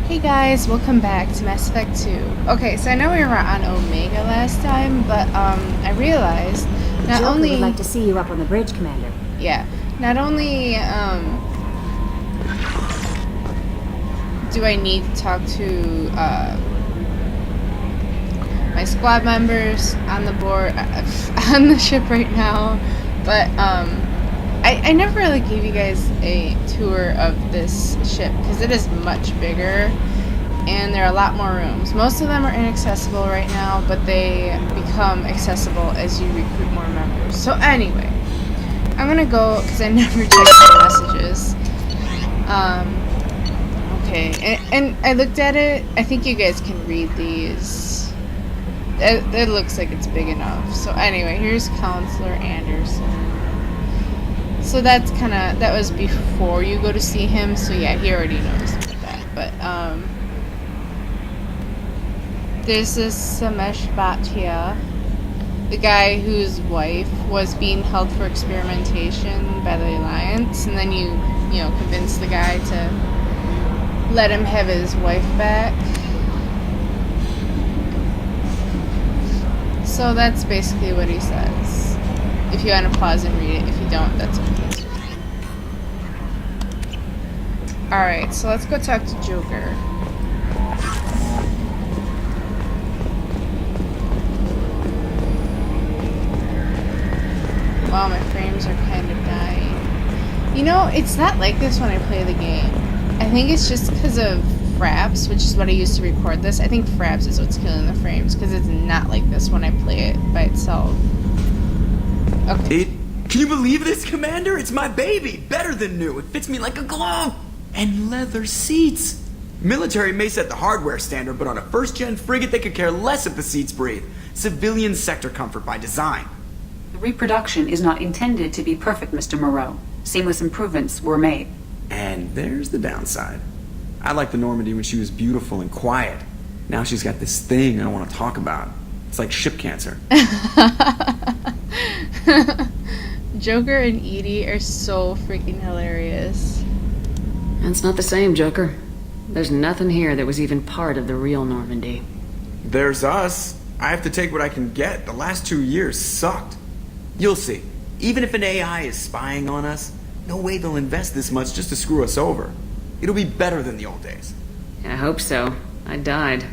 Hey guys, welcome back to Mass Effect 2. Okay, so I know we were on Omega last time, but I realized not Joker only would like to see you up on the bridge, Commander. not only do I need to talk to my squad members on the board on the ship right now, but I never really gave you guys a tour of this ship because it is much bigger and there are a lot more rooms. Most of them are inaccessible right now, but they become accessible as you recruit more members. So anyway, I'm gonna go because I never checked the messages. Okay, and I looked at it. I think you guys can read these. It looks like it's big enough. So anyway, here's Counselor Anderson. So that's that was before you go to see him, so yeah, he already knows about that. But, there's this Samesh Bhatia, the guy whose wife was being held for experimentation by the Alliance, and then you convince the guy to let him have his wife back. So that's basically what he says. If you want to pause and read it, if you don't, that's okay. Alright, so let's go talk to Joker. Wow, my frames are kind of dying. You know, it's not like this when I play the game. I think it's just because of Fraps, which is what I used to record this. I think Fraps is what's killing the frames, because it's not like this when I play it by itself. Okay. Can you believe this, Commander? It's my baby! Better than new. It fits me like a glove! And leather seats! Military may set the hardware standard, but on a first-gen frigate they could care less if the seats breathe. Civilian sector comfort by design. The reproduction is not intended to be perfect, Mr. Moreau. Seamless improvements were made. And there's the downside. I liked the Normandy when she was beautiful and quiet. Now she's got this thing I don't want to talk about. It's like ship cancer. Joker and Edie are so freaking hilarious. That's not the same, Joker. There's nothing here that was even part of the real Normandy. There's us. I have to take what I can get. The last 2 years sucked. You'll see. Even if an AI is spying on us, no way they'll invest this much just to screw us over. It'll be better than the old days. I hope so. I died.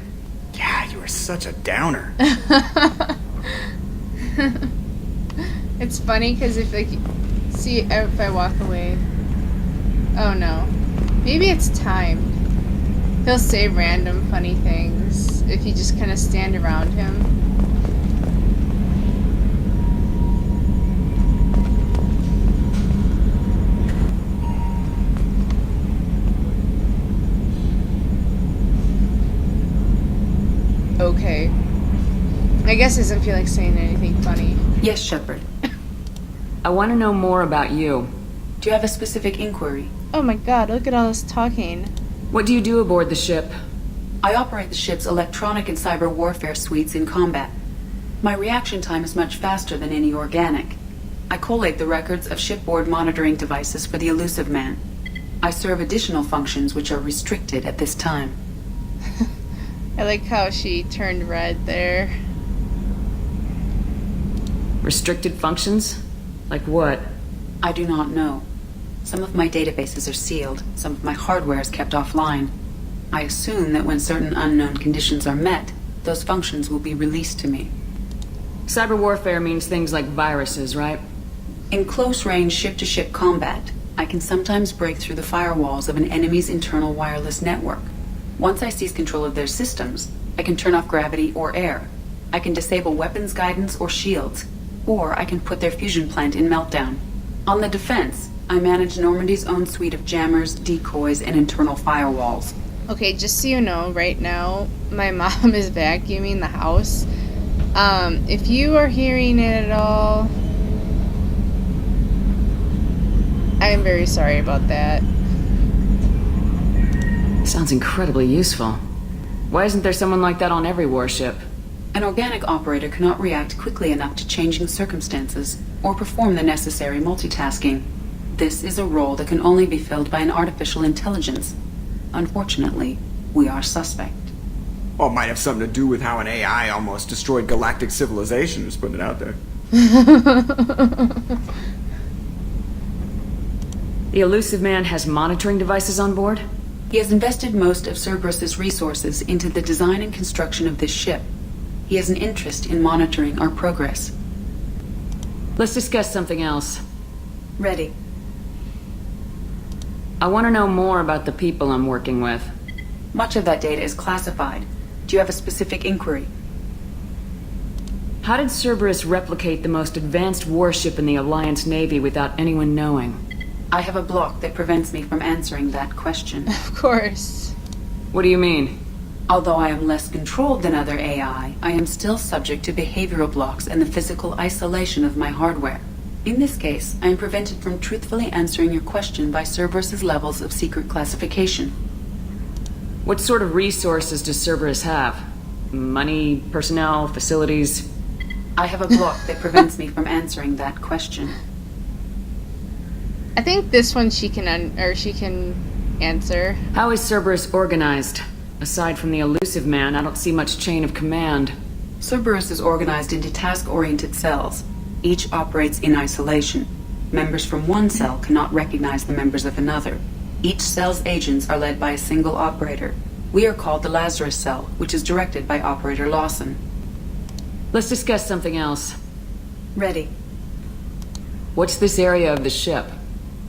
Yeah, you are such a downer. It's funny because if I walk away. Oh no. Maybe it's timed. He'll say random funny things if you just kind of stand around him. Okay. I guess he doesn't feel like saying anything funny. Yes, Shepard. I want to know more about you. Do you have a specific inquiry? Oh my god, look at all this talking. What do you do aboard the ship? I operate the ship's electronic and cyber warfare suites in combat. My reaction time is much faster than any organic. I collate the records of shipboard monitoring devices for the elusive man. I serve additional functions which are restricted at this time. I like how she turned red there. Restricted functions? Like what? I do not know. Some of my databases are sealed, some of my hardware is kept offline. I assume that when certain unknown conditions are met, those functions will be released to me. Cyber warfare means things like viruses, right? In close-range ship-to-ship combat, I can sometimes break through the firewalls of an enemy's internal wireless network. Once I seize control of their systems, I can turn off gravity or air. I can disable weapons guidance or shields, or I can put their fusion plant in meltdown. On the defense, I manage Normandy's own suite of jammers, decoys, and internal firewalls. Okay, just so you know, right now, my mom is vacuuming the house. If you are hearing it at all, I am very sorry about that. Sounds incredibly useful. Why isn't there someone like that on every warship? An organic operator cannot react quickly enough to changing circumstances or perform the necessary multitasking. This is a role that can only be filled by an artificial intelligence. Unfortunately, we are suspect. Well, it might have something to do with how an AI almost destroyed galactic civilization, just putting it out there. The elusive man has monitoring devices on board? He has invested most of Cerberus's resources into the design and construction of this ship. He has an interest in monitoring our progress. Let's discuss something else. Ready. I want to know more about the people I'm working with. Much of that data is classified. Do you have a specific inquiry? How did Cerberus replicate the most advanced warship in the Alliance Navy without anyone knowing? I have a block that prevents me from answering that question. Of course. What do you mean? Although I am less controlled than other AI, I am still subject to behavioral blocks and the physical isolation of my hardware. In this case, I am prevented from truthfully answering your question by Cerberus's levels of secret classification. What sort of resources does Cerberus have? Money, personnel, facilities? I have a block that prevents me from answering that question. I think this one she can answer. How is Cerberus organized? Aside from the elusive man, I don't see much chain of command. Cerberus is organized into task-oriented cells. Each operates in isolation. Members from one cell cannot recognize the members of another. Each cell's agents are led by a single operator. We are called the Lazarus Cell, which is directed by Operator Lawson. Let's discuss something else. Ready. What's this area of the ship?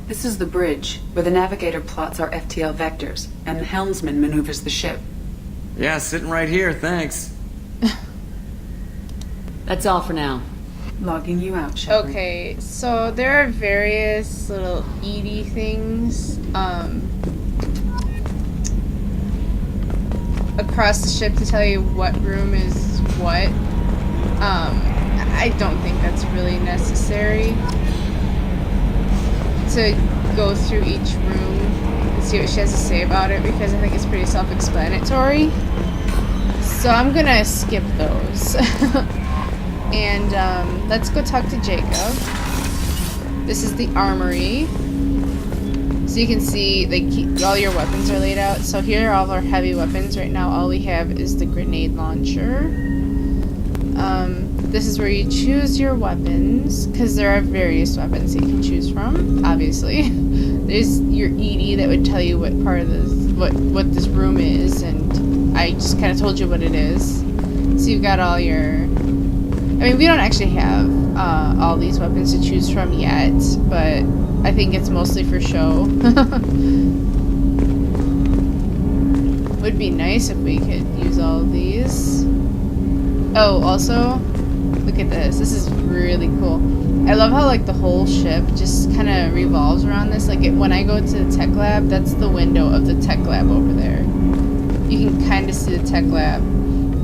This is the bridge, where the navigator plots our FTL vectors, and the helmsman maneuvers the ship. Yeah, sitting right here, thanks. That's all for now. Logging you out, Shepard. Okay, so there are various little ED things across the ship to tell you what room is what. I don't think that's really necessary to go through each room and see what she has to say about it, because I think it's pretty self-explanatory. So I'm gonna skip those. And let's go talk to Jacob. This is the armory. So you can see all your weapons are laid out. So here are all of our heavy weapons. Right now all we have is the grenade launcher. This is where you choose your weapons, because there are various weapons that you can choose from, obviously. There's your ED that would tell you what part of this, what this room is, and I just kind of told you what it is. So you've got all your... I mean, we don't actually have all these weapons to choose from yet, but I think it's mostly for show. Would be nice if we could use all of these. Oh, also, look at this. This is really cool. I love how, like, the whole ship just kind of revolves around this. Like, when I go to the tech lab, that's the window of the tech lab over there. You can kind of see the tech lab.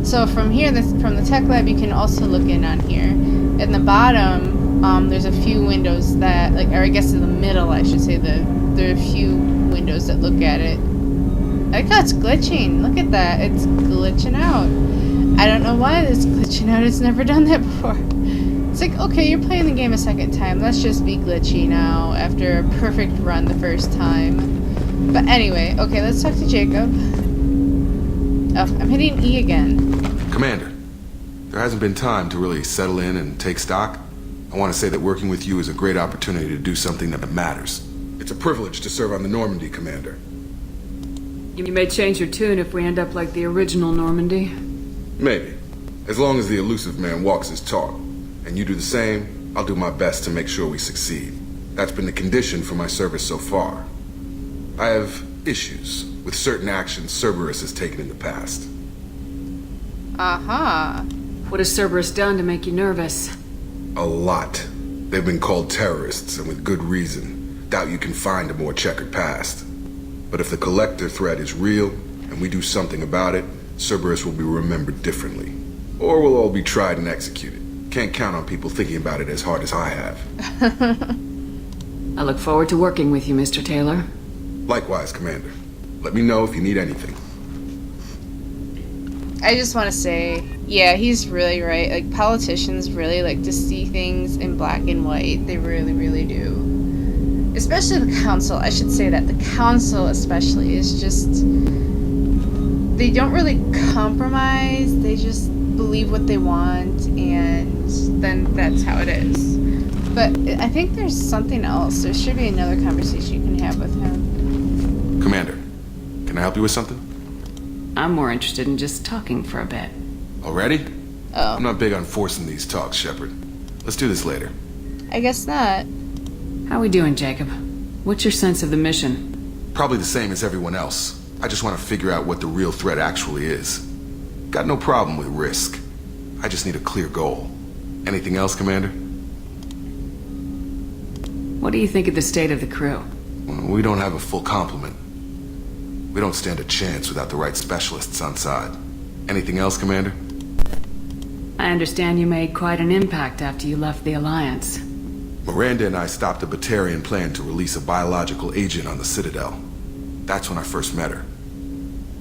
So from here, from the tech lab, you can also look in on here. In the bottom, there's a few windows that, like, or I guess in the middle, I should say, there are a few windows that look at it. I like how it's glitching. Look at that. It's glitching out. I don't know why it's glitching out. It's never done that before. It's like, okay, you're playing the game a second time. Let's just be glitchy now after a perfect run the first time. But anyway, okay, let's talk to Jacob. Oh, I'm hitting E again. Commander, there hasn't been time to really settle in and take stock. I want to say that working with you is a great opportunity to do something that matters. It's a privilege to serve on the Normandy, Commander. You may change your tune if we end up like the original Normandy. Maybe. As long as the elusive man walks his talk, and you do the same, I'll do my best to make sure we succeed. That's been the condition for my service so far. I have issues with certain actions Cerberus has taken in the past. Aha. What has Cerberus done to make you nervous? A lot. They've been called terrorists, and with good reason. Doubt you can find a more checkered past. But if the collector threat is real, and we do something about it, Cerberus will be remembered differently. Or we'll all be tried and executed. Can't count on people thinking about it as hard as I have. I look forward to working with you, Mr. Taylor. Likewise, Commander. Let me know if you need anything. I just want to say, yeah, he's really right. Like, politicians really like to see things in black and white. They really, really do. Especially the council. I should say that. The council especially is just... they don't really compromise. They just believe what they want, and then that's how it is. But I think there's something else. There should be another conversation you can have with him. Commander, can I help you with something? I'm more interested in just talking for a bit. Already? Oh, I'm not big on forcing these talks, Shepard. Let's do this later. I guess not. How we doing, Jacob? What's your sense of the mission? Probably the same as everyone else. I just want to figure out what the real threat actually is. Got no problem with risk. I just need a clear goal. Anything else, Commander? What do you think of the state of the crew? Well, we don't have a full complement. We don't stand a chance without the right specialists on side. Anything else, Commander? I understand you made quite an impact after you left the Alliance. Miranda and I stopped a Batarian plan to release a biological agent on the Citadel. That's when I first met her.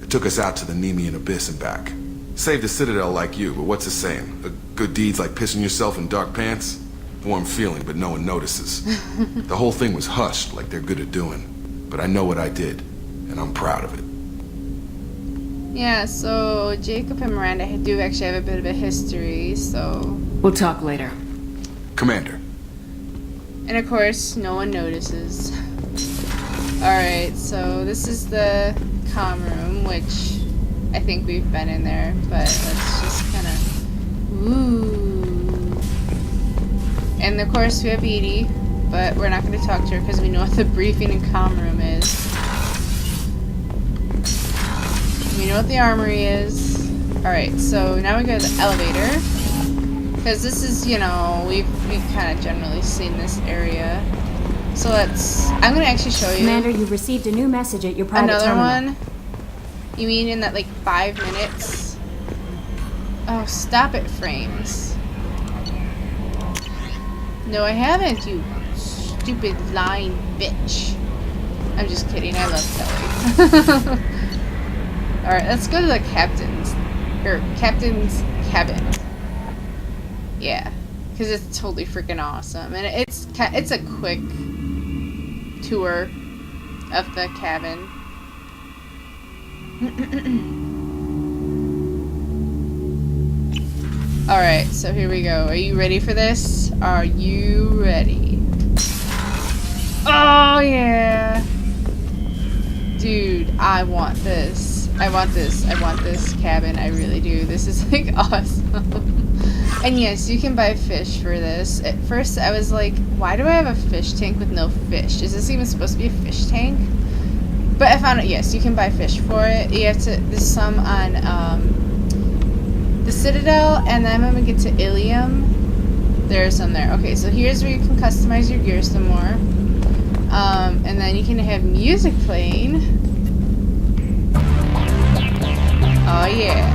It took us out to the Nemean Abyss and back. Saved the Citadel like you, but what's the saying? A good deed's like pissing yourself in dark pants? Warm feeling, but no one notices. The whole thing was hushed, like they're good at doing. But I know what I did, and I'm proud of it. Yeah, so Jacob and Miranda do actually have a bit of a history, so... We'll talk later. Commander. And of course, no one notices. Alright, so this is the comm room, which I think we've been in there, but let's just kind of... Ooh. And of course we have Edie, but we're not going to talk to her because we know what the briefing and comm room is. We know what the armory is. Alright, so now we go to the elevator. Because this is, you know, we've kind of generally seen this area. So I'm going to actually show you. Commander, you've received a new message at your private another terminal. one? You mean in that, like, 5 minutes? Oh, stop it, Frames. No, I haven't, you stupid lying bitch. I'm just kidding, I love Kelly. Alright, let's go to the captain's cabin. Yeah, because it's totally freaking awesome. And it's a quick tour of the cabin. Alright, so here we go. Are you ready for this? Are you ready? Oh, yeah! Dude, I want this. I want this cabin. I really do. This is, like, awesome. And yes, you can buy fish for this. At first, I was like, why do I have a fish tank with no fish? Is this even supposed to be a fish tank? But I found out, yes, you can buy fish for it. You have to, there's some on, the Citadel, and then when we get to Ilium, there's some there. Okay, so here's where you can customize your gear some more. And then you can have music playing. Oh yeah.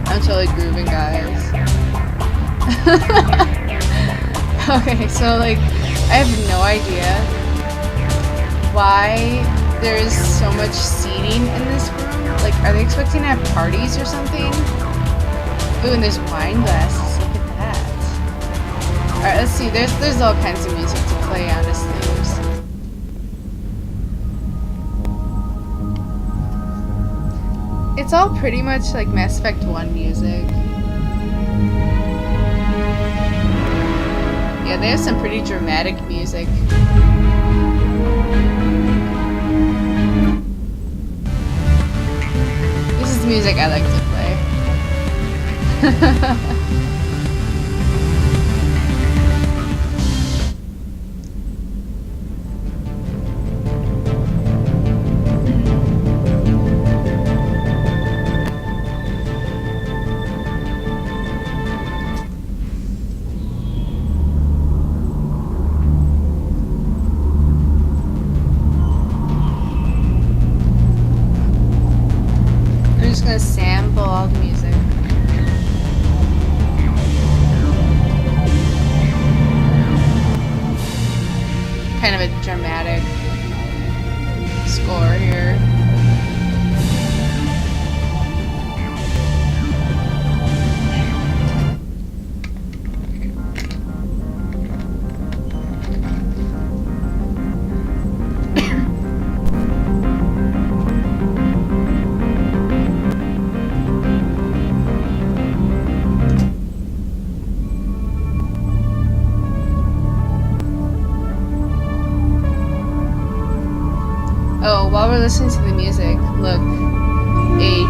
I'm totally grooving, guys. Okay, so like, I have no idea why there is so much seating in this room. Like, are they expecting to have parties or something? Ooh, and there's wine glasses. Look at that. Alright, let's see. There's all kinds of music to play, honestly. It's all pretty much like Mass Effect 1 music. Yeah, they have some pretty dramatic music. This is the music I like to play. Gonna sample all the music. Kind of a dramatic score here. Oh, while we're listening to the music, look. A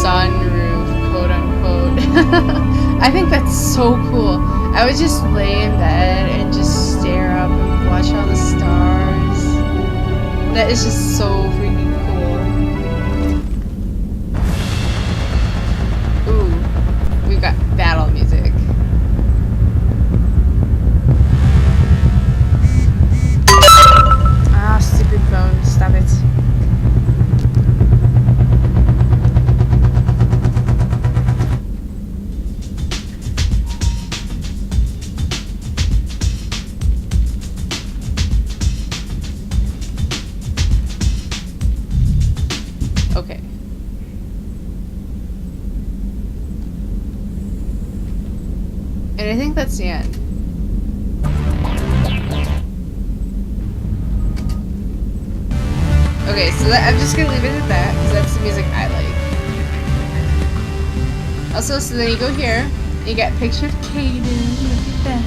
sunroof, quote unquote. I think that's so cool. I would just lay in bed and just stare up and watch all the stars. That is just so freaking cool. Ooh, we've got battle music. Ah, stupid phone, stop it. Okay. And I think that's the end. Okay, so I'm just gonna leave it at that, because that's the music I like. Also, so then you go here, you get a picture of Kaden, look at that.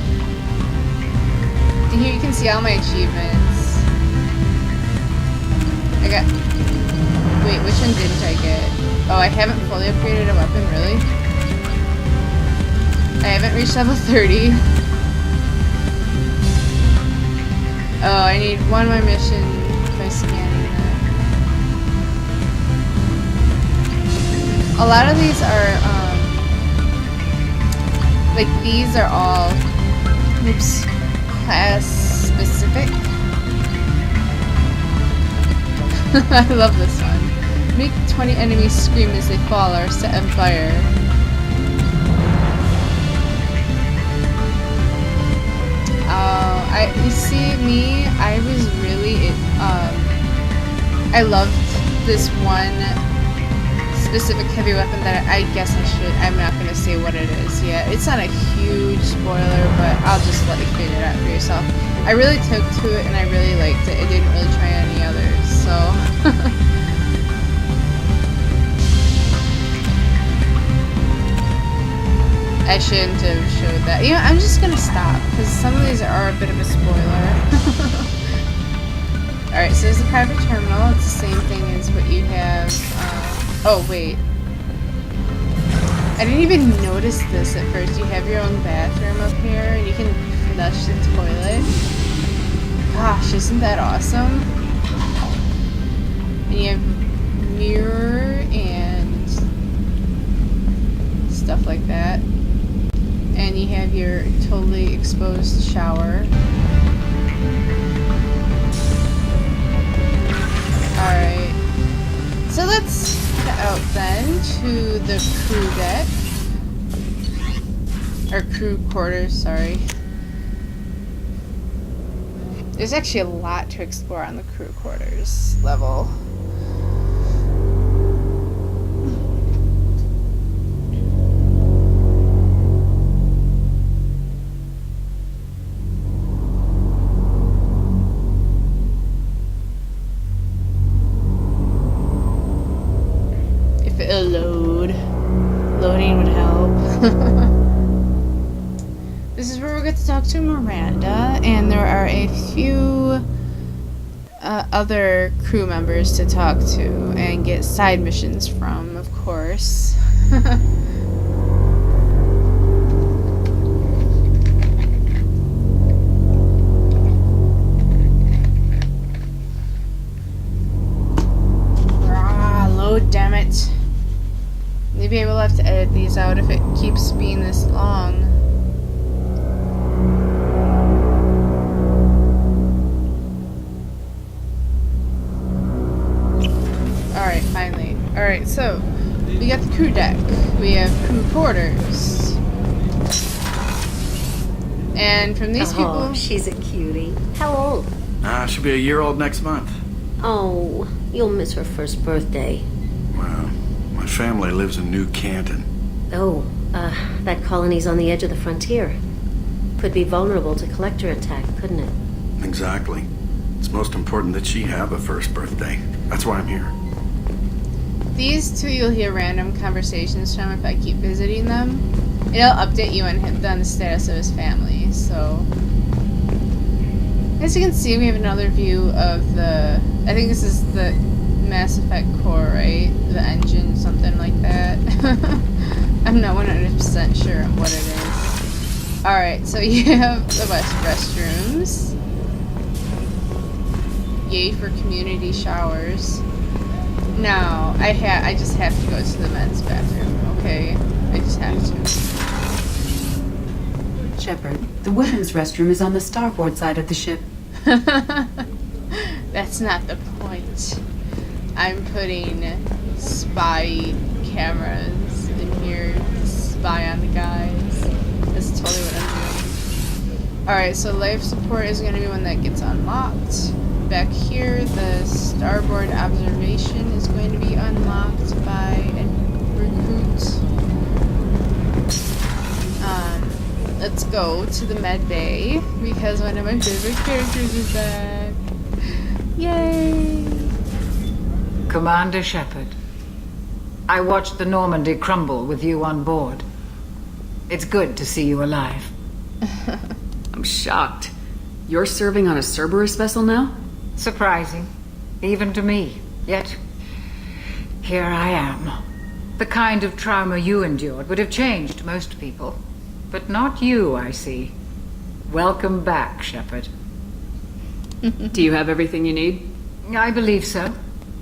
And here you can see all my achievements. I got... Wait, which one didn't I get? Oh, I haven't fully upgraded a weapon, really? I haven't reached level 30. Oh, I need one more mission by scanning that. A lot of these are, like these are all, oops, class specific. I love this one. Make 20 enemies scream as they fall or set on fire. You see, me, I was really, I loved this one specific heavy weapon that I'm not going to say what it is yet. It's not a huge spoiler, but I'll just let you figure it out for yourself. I really took to it and I really liked it. I didn't really try any others, so... I shouldn't have showed that. You know, I'm just gonna stop, because some of these are a bit of a spoiler. Alright, so there's the private terminal. It's the same thing as what you have, oh, wait. I didn't even notice this at first. You have your own bathroom up here, and you can flush the toilet. Gosh, isn't that awesome? And you have mirror and stuff like that. And you have your totally exposed shower. Alright. So let's head out then to the crew deck. Or crew quarters, sorry. There's actually a lot to explore on the crew quarters level. If it'll load. Loading would help. This is where we'll get to talk to Miranda, and there are a few other crew members to talk to and get side missions from, of course. Load, damn it. Maybe I will have to edit these out if it keeps being this long. Alright, finally. Alright, so we got the crew deck. We have crew quarters. And from these people... she's a cutie. How old? She'll be a year old next month. Oh, you'll miss her first birthday. Well, my family lives in New Canton. Oh, that colony's on the edge of the frontier. Could be vulnerable to collector attack, couldn't it? Exactly. It's most important that she have a first birthday. That's why I'm here. These two you'll hear random conversations from if I keep visiting them. It'll update you on the status of his family, so... As you can see, we have another view of the... I think this is the Mass Effect core, right? The engine, something like that. I'm not 100% sure on what it is. Alright, so you have the restrooms. Yay for community showers. Now, I just have to go to the men's bathroom, okay? I just have to. Shepard, the women's restroom is on the starboard side of the ship. That's not the point. I'm putting spy cameras in here to spy on the guys. That's totally what I'm doing. Alright, so life support is going to be one that gets unlocked. Back here, the starboard observation is going to be unlocked by a recruit. Let's go to the med bay because one of my favorite characters is back. Yay! Commander Shepard, I watched the Normandy crumble with you on board. It's good to see you alive. I'm shocked. You're serving on a Cerberus vessel now? Surprising, even to me. Yet, here I am. The kind of trauma you endured would have changed most people. But not you, I see. Welcome back, Shepard. Do you have everything you need? I believe so.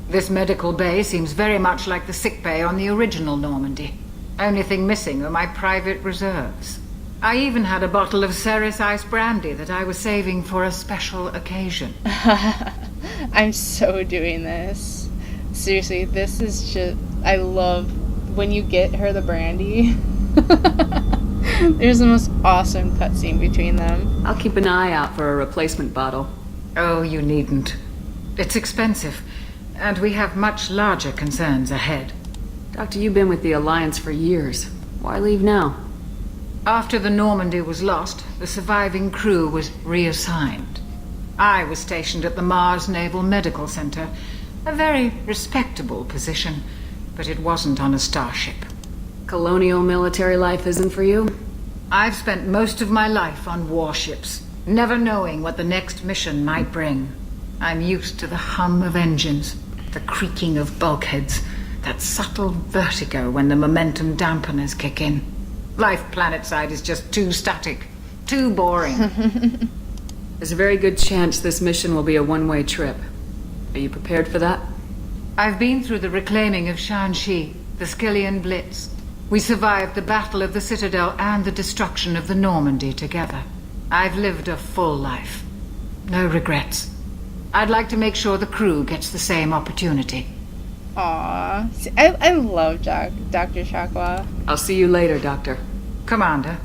This medical bay seems very much like the sick bay on the original Normandy. Only thing missing are my private reserves. I even had a bottle of Ceres Ice brandy that I was saving for a special occasion. I'm so doing this. Seriously, this is just... I love when you get her the brandy. There's the most awesome cutscene between them. I'll keep an eye out for a replacement bottle. Oh, you needn't. It's expensive, and we have much larger concerns ahead. Doctor, you've been with the Alliance for years. Why leave now? After the Normandy was lost, the surviving crew was reassigned. I was stationed at the Mars Naval Medical Center, a very respectable position, but it wasn't on a starship. Colonial military life isn't for you? I've spent most of my life on warships, never knowing what the next mission might bring. I'm used to the hum of engines, the creaking of bulkheads, that subtle vertigo when the momentum dampeners kick in. Life planetside is just too static, too boring. There's a very good chance this mission will be a one-way trip. Are you prepared for that? I've been through the reclaiming of Shanxi, the Skillian Blitz. We survived the Battle of the Citadel and the destruction of the Normandy together. I've lived a full life. No regrets. I'd like to make sure the crew gets the same opportunity. Aww. See, I love Dr. Chakwa. I'll see you later, Doctor. Commander,